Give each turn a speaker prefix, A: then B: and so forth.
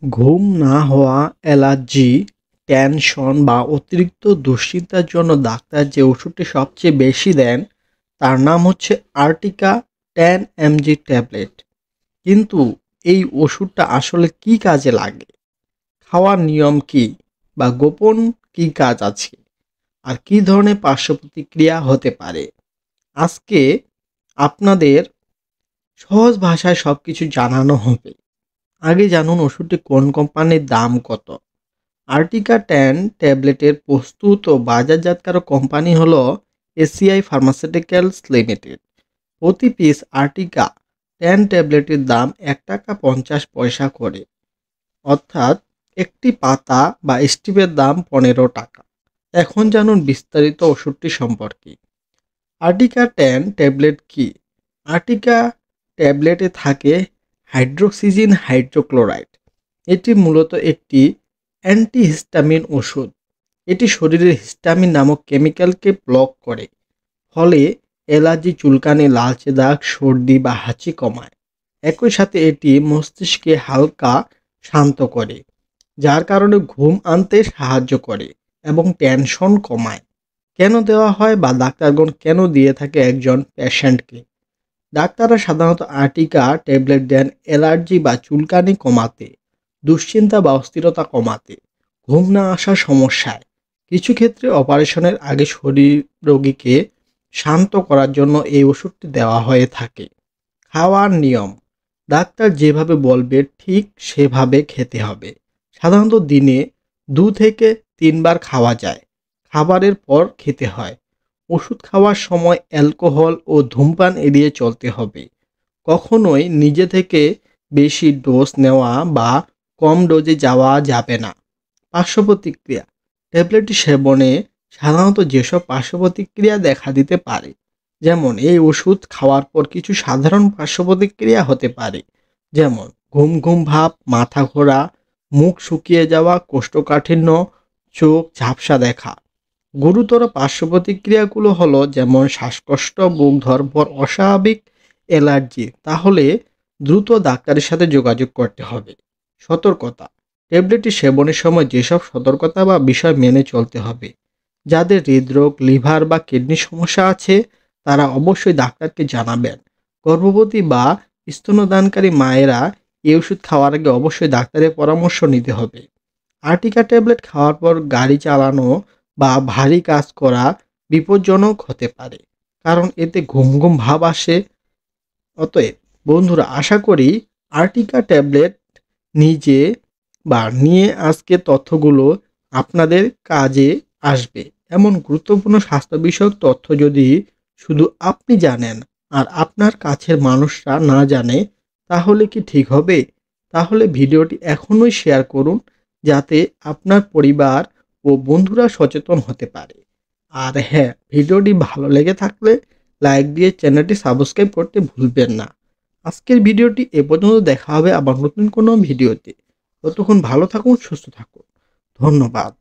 A: ঘুম না হওয়া, অ্যালার্জি, টেনশন বা অতিরিক্ত দুশ্চিন্তার জন্য ডাক্তার যে ওষুধটি সবচেয়ে বেশি দেন তার নাম হচ্ছে আর্টিকা 10 mg ট্যাবলেট। কিন্তু এই ওষুধটা আসলে কি কাজে লাগে, খাওয়ার নিয়ম কি বা গোপন কি কাজ আছে, আর কি ধরনের পার্শ্ব প্রতিক্রিয়া হতে পারে, আজকে আপনাদের সহজ ভাষায় সবকিছু জানানো হবে। আগে জানুন ওষুধটি কোন কোম্পানির, দাম কত। আর্টিকা 10 ট্যাবলেটের প্রস্তুত ও বাজারজাতকারক কোম্পানি হল এসিআই ফার্মাসিউটিক্যালস লিমিটেড। প্রতি পিস আর্টিকা 10 ট্যাবলেটের দাম ৳1.50 করে, অর্থাৎ একটি পাতা বা স্ট্রিপের দাম ৳15। এখন জানুন বিস্তারিত ওষুধটি সম্পর্কে। আর্টিকা 10 ট্যাবলেট কি? আর্টিকা ট্যাবলেটে থাকে হাইড্রোক্সিজিন হাইড্রোক্লোরাইড। এটি মূলত একটি অ্যান্টিহিস্টামিন ওষুধ। এটি শরীরের হিস্টামিন নামক কেমিক্যালকে ব্লক করে, ফলে অ্যালার্জি, চুলকানি, লালচে দাগ, সর্দি বা হাঁচি কমায়। একই সাথে এটি মস্তিষ্কে হালকা শান্ত করে, যার কারণে ঘুম আনতে সাহায্য করে এবং টেনশন কমায়। কেন দেওয়া হয় বা ডাক্তারগণ কেন দিয়ে থাকে একজন পেশেন্টকে? ডাক্তাররা সাধারণত আর্টিকা ট্যাবলেট দেন অ্যালার্জি বা চুলকানি কমাতে, দুশ্চিন্তা বা অস্থিরতা কমাতে, ঘুম না আসার সমস্যায়, কিছু ক্ষেত্রে অপারেশনের আগে শরীর রোগীকে শান্ত করার জন্য এই ওষুধটি দেওয়া হয়ে থাকে। খাওয়ার নিয়ম: ডাক্তার যেভাবে বলবে ঠিক সেভাবে খেতে হবে। সাধারণত দিনে 2 থেকে 3 বার খাওয়া যায়। খাবারের পর খেতে হয়। ওষুধ খাওয়ার সময় অ্যালকোহল ও ধূমপান এড়িয়ে চলতে হবে। কখনোই নিজে থেকে বেশি ডোজ নেওয়া বা কম ডোজে যাওয়া যাবে না। পার্শ্ব প্রতিক্রিয়া: ট্যাবলেটটি সেবনে সাধারণত যেসব পার্শ্ব প্রতিক্রিয়া দেখা দিতে পারে, যেমন এই ওষুধ খাওয়ার পর কিছু সাধারণ পার্শ্ব প্রতিক্রিয়া হতে পারে, যেমন ঘুম ঘুম ভাব, মাথা ঘোরা, মুখ শুকিয়ে যাওয়া, কোষ্ঠকাঠিন্য, চোখ ঝাপসা দেখা। গুরুতর পার্শ্ব প্রতিক্রিয়াগুলো হলো যেমন শ্বাসকষ্ট, বুক ধড়ফড়, অস্বাভাবিক অ্যালার্জি, তাহলে দ্রুত ডাক্তারের সাথে যোগাযোগ করতে হবে। সতর্কতা: ট্যাবলেটটি সেবনের সময় যেসব সতর্কতা বা বিষয় মেনে চলতে হবে, যাদের হৃদরোগ, লিভার বা কিডনির সমস্যা আছে তারা অবশ্যই ডাক্তারকে জানাবেন। গর্ভবতী বা স্তন্যদানকারী মায়েরা এই ওষুধ খাওয়ার আগে অবশ্যই ডাক্তারের পরামর্শ নিতে হবে। আর্টিকা ট্যাবলেট খাওয়ার পর গাড়ি চালানো বা ভারী কাজ করা বিপজ্জনক হতে পারে, কারণ এতে ঘুম ঘুম ভাব আসে। অতএব বন্ধুরা, আশা করি আর্টিকা ট্যাবলেট নিজে বা নিয়ে আজকে তথ্যগুলো আপনাদের কাজে আসবে। এমন গুরুত্বপূর্ণ স্বাস্থ্য বিষয়ক তথ্য যদি শুধু আপনি জানেন আর আপনার কাছের মানুষরা না জানে, তাহলে কি ঠিক হবে? তাহলে ভিডিওটি এখনই শেয়ার করুন, যাতে আপনার পরিবার ও বন্ধুরা সচেতন হতে পারে। আর হ্যাঁ, ভিডিওটি ভালো লেগে থাকলে লাইক দিয়ে চ্যানেলটি সাবস্ক্রাইব করতে ভুলবেন না। আজকের ভিডিওটি এ পর্যন্ত, দেখা হবে আবার নতুন কোনো ভিডিওতে। ততক্ষণ ভালো থাকুন, সুস্থ থাকুন। ধন্যবাদ।